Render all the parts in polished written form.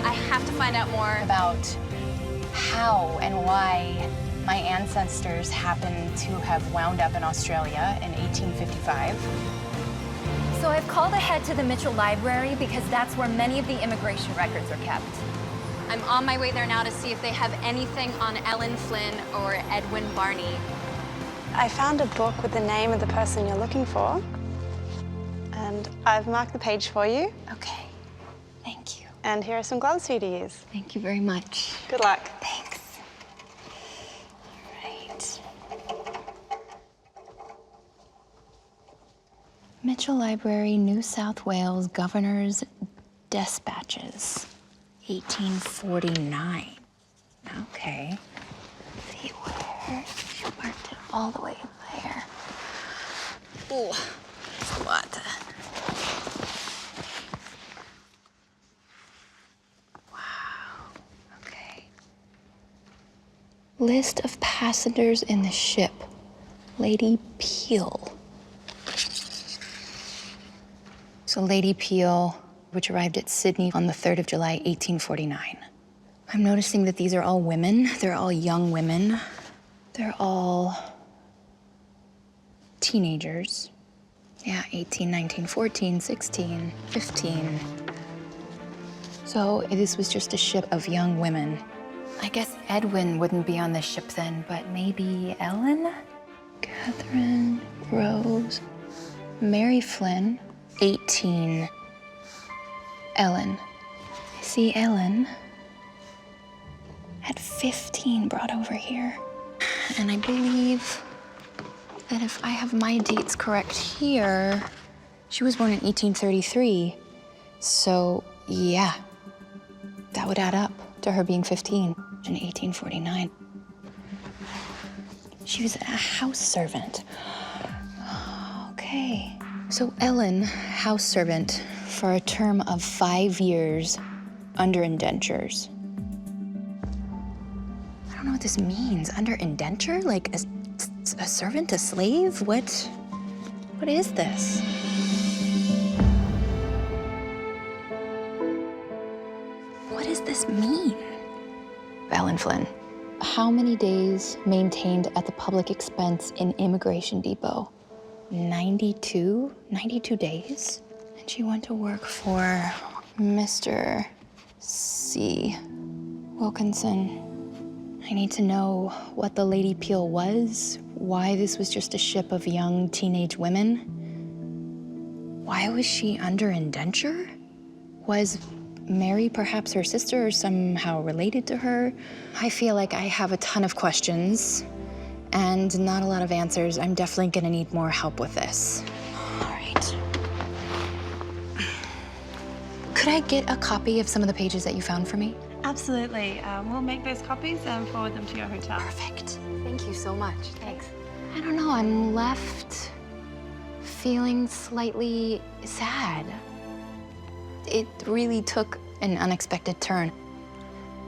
I have to find out more about how and why my ancestors happen to have wound up in Australia in 1855. So I've called ahead to the Mitchell Library because that's where many of the immigration records are kept. I'm on my way there now to see if they have anything on Ellen Flynn or Edwin Barney. I found a book with the name of the person you're looking for. And I've marked the page for you. Okay, thank you. And here are some gloves for you to use. Thank you very much. Good luck. Thanks. All right. Mitchell Library, New South Wales Governor's Dispatches, 1849. Okay. Let's see where she marked it all the way there. Ooh, that's a lot. Wow, okay. List of passengers in the ship. Lady Peele. So Lady Peele, which arrived at Sydney on the 3rd of July, 1849. I'm noticing that these are all women. They're all young women. They're all teenagers. Yeah, 18, 19, 14, 16, 15. So this was just a ship of young women. I guess Edwin wouldn't be on this ship then, but maybe Ellen? Catherine, Rose, Mary Flynn, 18. Ellen. I see Ellen at 15 brought over here. And I believe that if I have my dates correct here, she was born in 1833. So, yeah, that would add up to her being 15 in 1849. She was a house servant. Okay. So Ellen, house servant for a term of 5 years under indentures. I don't know what this means. Under indenture? Like a servant, a slave? What is this? What does this mean? Ellen Flynn. How many days maintained at the public expense in Immigration Depot? 92 days. And she went to work for Mr. C. Wilkinson. I need to know what the Lady Peele was, why this was just a ship of young teenage women. Why was she under indenture? Was Mary perhaps her sister or somehow related to her? I feel like I have a ton of questions and not a lot of answers. I'm definitely gonna need more help with this. All right. Could I get a copy of some of the pages that you found for me? Absolutely. We'll make those copies and forward them to your hotel. Perfect. Thank you so much. Thanks. I don't know, I'm left feeling slightly sad. It really took an unexpected turn.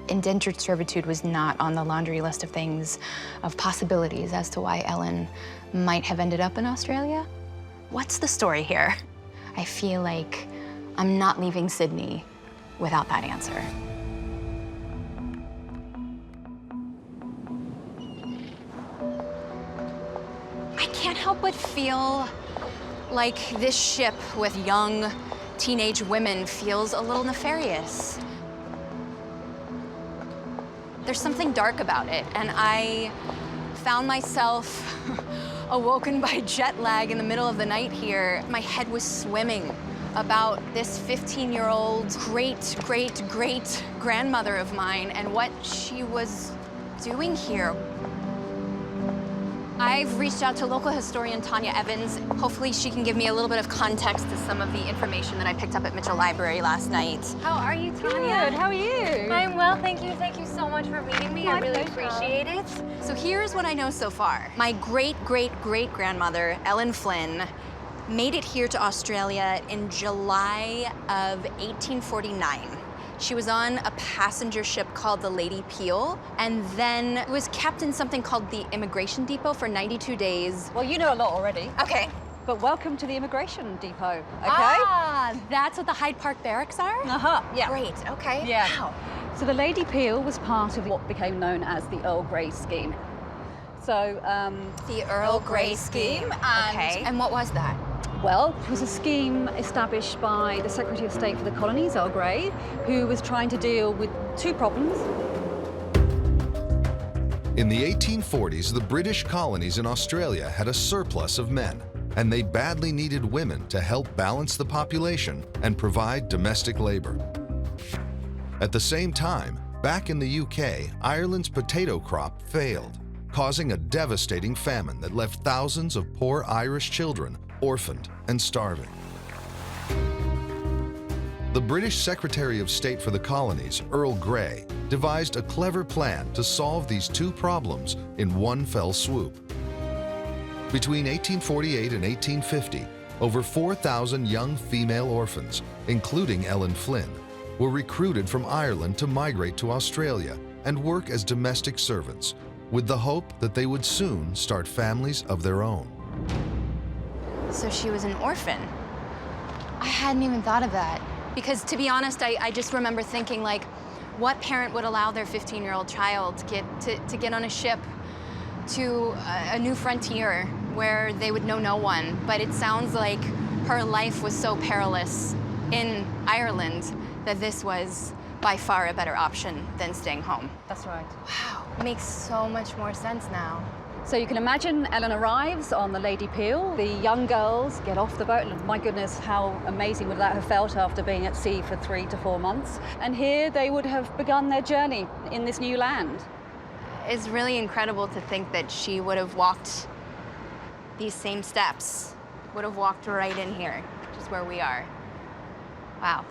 Indentured servitude was not on the laundry list of things, of possibilities as to why Ellen might have ended up in Australia. What's the story here? I feel like I'm not leaving Sydney without that answer. I can't help but feel like this ship with young teenage women feels a little nefarious. There's something dark about it, and I found myself awoken by jet lag in the middle of the night here. My head was swimming about this 15-year-old great-great-great-grandmother of mine and what she was doing here. I've reached out to local historian Tanya Evans. Hopefully she can give me a little bit of context to some of the information that I picked up at Mitchell Library last night. How are you, Tanya? Good, how are you? I'm well, thank you. Thank you so much for meeting me. I really appreciate it. So here's what I know so far. My great-great-great-grandmother, Ellen Flynn, made it here to Australia in July of 1849. She was on a passenger ship called the Lady Peele, and then was kept in something called the Immigration Depot for 92 days. Well, you know a lot already. Okay, But welcome to the immigration depot, okay? Ah, that's what the Hyde Park barracks are? Uh-huh, yeah. Great, okay. Yeah. Wow. So the Lady Peele was part of what became known as the Earl Grey scheme. So, The Earl Grey scheme. Okay. And what was that? well, it was a scheme established by the Secretary of State for the Colonies, Earl Grey, who was trying to deal with two problems. In the 1840s, the British colonies in Australia had a surplus of men, and they badly needed women to help balance the population and provide domestic labor. At the same time, back in the UK, Ireland's potato crop failed, causing a devastating famine that left thousands of poor Irish children orphaned and starving. The British Secretary of State for the Colonies, Earl Grey, devised a clever plan to solve these two problems in one fell swoop. Between 1848 and 1850, over 4,000 young female orphans, including Ellen Flynn, were recruited from Ireland to migrate to Australia and work as domestic servants, with the hope that they would soon start families of their own. So she was an orphan. I hadn't even thought of that. Because to be honest, I just remember thinking, like, what parent would allow their 15-year-old child to get on a ship to a new frontier where they would know no one? But it sounds like her life was so perilous in Ireland that this was by far a better option than staying home. That's right. Wow, makes so much more sense now. So you can imagine Ellen arrives on the Lady Peele. The young girls get off the boat. My goodness, how amazing would that have felt after being at sea for 3 to 4 months? And here they would have begun their journey in this new land. It's really incredible to think that she would have walked these same steps, would have walked right in here, just where we are. Wow.